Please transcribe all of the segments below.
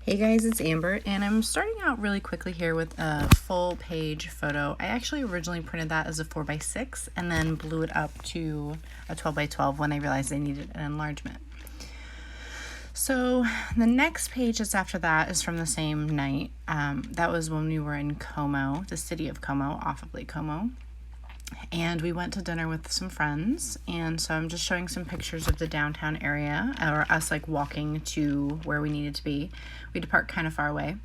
Hey guys, it's Amber, and I'm starting out really quickly here with a full page photo. I actually originally printed that as a 4x6 and then blew it up to a 12x12 when I realized I needed an enlargement. So the next page that's after that is from the same night. That was when we were in Como, the city of Como, off of Lake Como. And we went to dinner with some friends, and so I'm just showing some pictures of the downtown area, or us like walking to where we needed to be. We had to park kind of far away.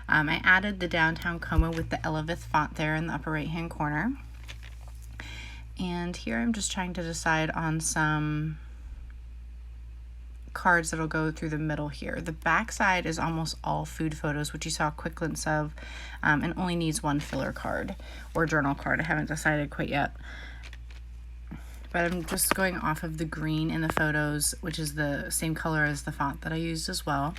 I added the downtown Como with the Elevith font there in the upper right hand corner. And here I'm just trying to decide on some cards that'll go through the middle here. The back side is almost all food photos, which you saw a quick glimpse of, and only needs one filler card or journal card. I haven't decided quite yet, but I'm just going off of the green in the photos, which is the same color as the font that I used as well.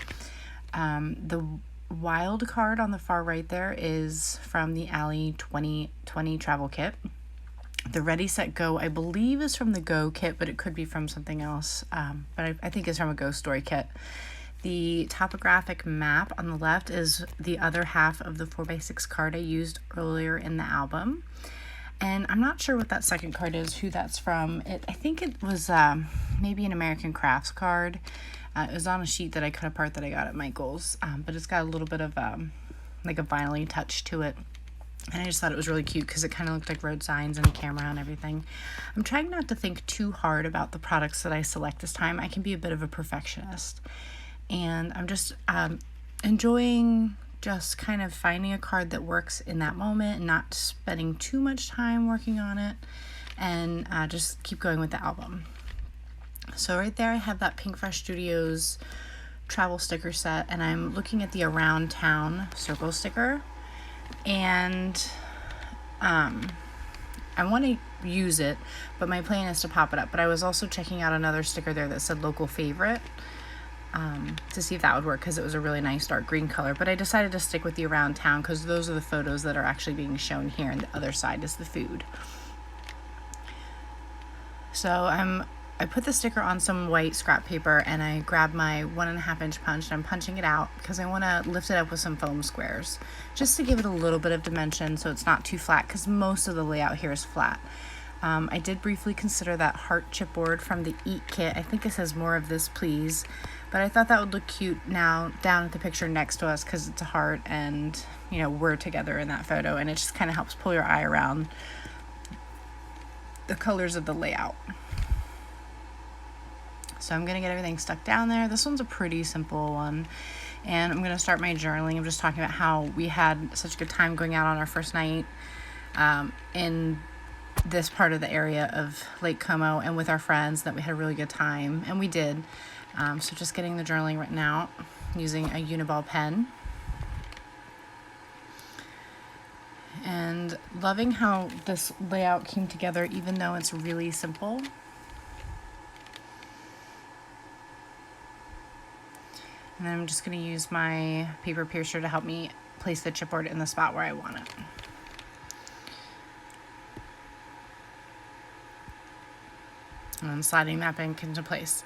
The wild card on the far right there is from the Alley 2020 travel kit. The Ready, Set, Go, I believe, is from the Go kit, but it could be from something else. But I think it's from a Go Story kit. The topographic map on the left is the other half of the 4x6 card I used earlier in the album. And I'm not sure what that second card is, who that's from. I think it was maybe an American Crafts card. It was on a sheet that I cut apart that I got at Michael's, but it's got a little bit of like a vinyl-y touch to it. And I just thought it was really cute because it kind of looked like road signs and a camera and everything. I'm trying not to think too hard about the products that I select this time. I can be a bit of a perfectionist. And I'm just enjoying just kind of finding a card that works in that moment and not spending too much time working on it, and just keep going with the album. So right there I have that Pinkfresh Studios travel sticker set, and I'm looking at the Around Town circle sticker. And I want to use it, but my plan is to pop it up. But I was also checking out another sticker there that said local favorite, to see if that would work, because it was a really nice dark green color. But I decided to stick with the Around Town because those are the photos that are actually being shown here, and the other side is the food. So I put the sticker on some white scrap paper, and I grabbed my 1.5 inch punch, and I'm punching it out because I want to lift it up with some foam squares just to give it a little bit of dimension so it's not too flat, because most of the layout here is flat. I did briefly consider that heart chipboard from the Eat kit. I think it says more of this please, but I thought that would look cute now down at the picture next to us because it's a heart and, you know, we're together in that photo, and it just kind of helps pull your eye around the colors of the layout. So I'm going to get everything stuck down there. This one's a pretty simple one. And I'm going to start my journaling. I'm just talking about how we had such a good time going out on our first night in this part of the area of Lake Como and with our friends, that we had a really good time. And we did. So just getting the journaling written out using a Uniball pen. And loving how this layout came together, even though it's really simple. And then I'm just going to use my paper piercer to help me place the chipboard in the spot where I want it. And then sliding that back into place.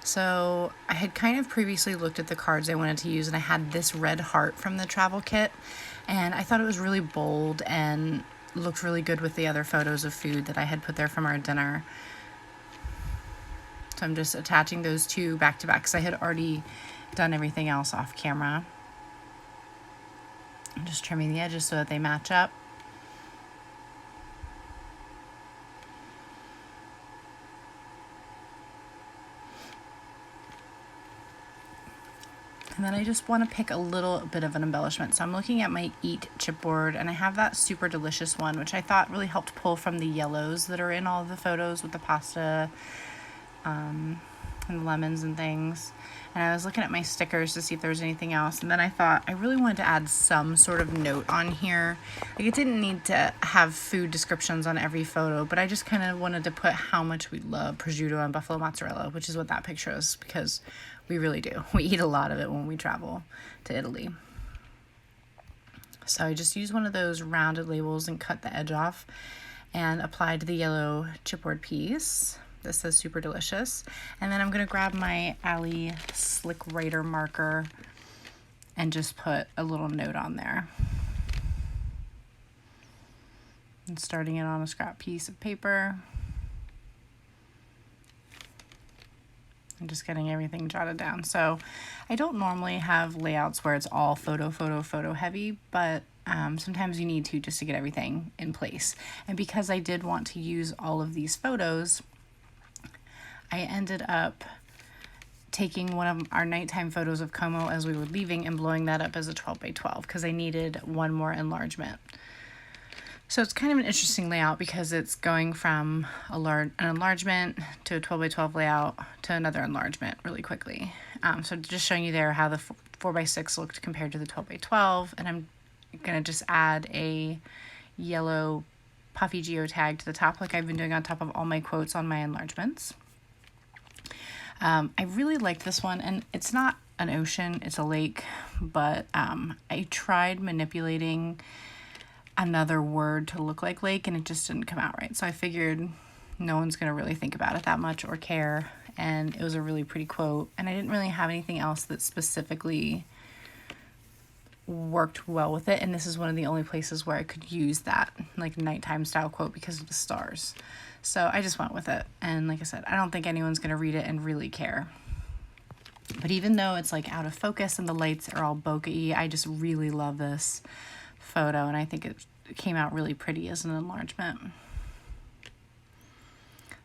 So I had kind of previously looked at the cards I wanted to use, and I had this red heart from the travel kit, and I thought it was really bold and looked really good with the other photos of food that I had put there from our dinner. So I'm just attaching those two back to back because I had already done everything else off camera. I'm just trimming the edges so that they match up. And then I just want to pick a little bit of an embellishment. So I'm looking at my Eat chipboard, and I have that Super Delicious one, which I thought really helped pull from the yellows that are in all of the photos with the pasta and the lemons and things. And I was looking at my stickers to see if there was anything else. And then I thought I really wanted to add some sort of note on here. Like, it didn't need to have food descriptions on every photo, but I just kind of wanted to put how much we love prosciutto and buffalo mozzarella, which is what that picture is, because we really do. We eat a lot of it when we travel to Italy. So I just used one of those rounded labels and cut the edge off and applied the yellow chipboard piece. This says Super Delicious. And then I'm going to grab my Alley Slick Writer marker and just put a little note on there. And starting it on a scrap piece of paper. And just getting everything jotted down. So I don't normally have layouts where it's all photo heavy, but sometimes you need to just to get everything in place. And because I did want to use all of these photos, I ended up taking one of our nighttime photos of Como as we were leaving and blowing that up as a 12 by 12 because I needed one more enlargement. So it's kind of an interesting layout because it's going from an enlargement to a 12 by 12 layout to another enlargement really quickly. So just showing you there how the 4 by 6 looked compared to the 12 by 12, and I'm gonna just add a yellow puffy geotag to the top like I've been doing on top of all my quotes on my enlargements. I really like this one, and it's not an ocean, it's a lake, but I tried manipulating another word to look like lake and it just didn't come out right. So I figured no one's gonna really think about it that much or care, and it was a really pretty quote, and I didn't really have anything else that specifically worked well with it, and this is one of the only places where I could use that like nighttime style quote because of the stars. So I just went with it, and like I said, I don't think anyone's gonna read it and really care. But even though it's like out of focus and the lights are all bokeh-y, I just really love this photo, and I think it came out really pretty as an enlargement.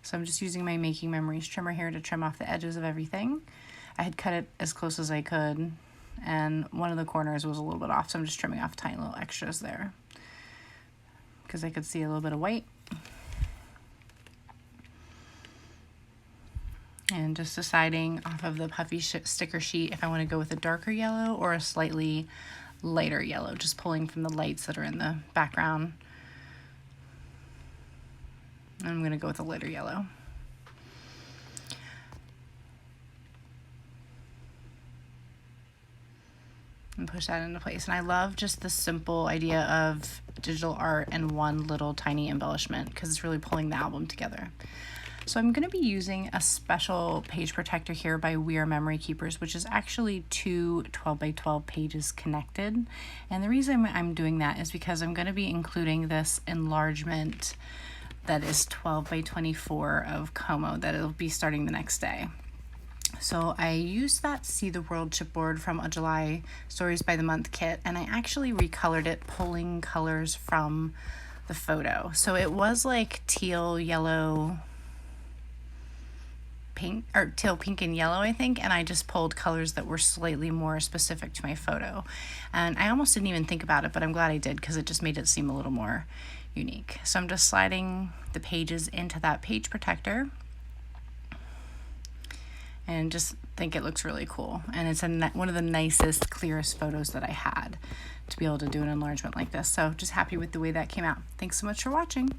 So I'm just using my Making Memories trimmer here to trim off the edges of everything. I had cut it as close as I could, and one of the corners was a little bit off, so I'm just trimming off tiny little extras there because I could see a little bit of white. And just deciding off of the puffy sticker sheet if I want to go with a darker yellow or a slightly lighter yellow, just pulling from the lights that are in the background. I'm going to go with a lighter yellow. And push that into place. And I love just the simple idea of digital art and one little tiny embellishment because it's really pulling the album together. So I'm going to be using a special page protector here by We Are Memory Keepers, which is actually two 12 by 12 pages connected. And the reason I'm doing that is because I'm going to be including this enlargement that is 12 by 24 of Como that it'll be starting the next day. So I used that See the World chipboard from a July Stories by the Month kit, and I actually recolored it, pulling colors from the photo. So it was like teal, yellow, pink, or teal, pink, and yellow, I think, and I just pulled colors that were slightly more specific to my photo. And I almost didn't even think about it, but I'm glad I did because it just made it seem a little more unique. So I'm just sliding the pages into that page protector and just think it looks really cool. And it's one of the nicest, clearest photos that I had to be able to do an enlargement like this. So just happy with the way that came out. Thanks so much for watching.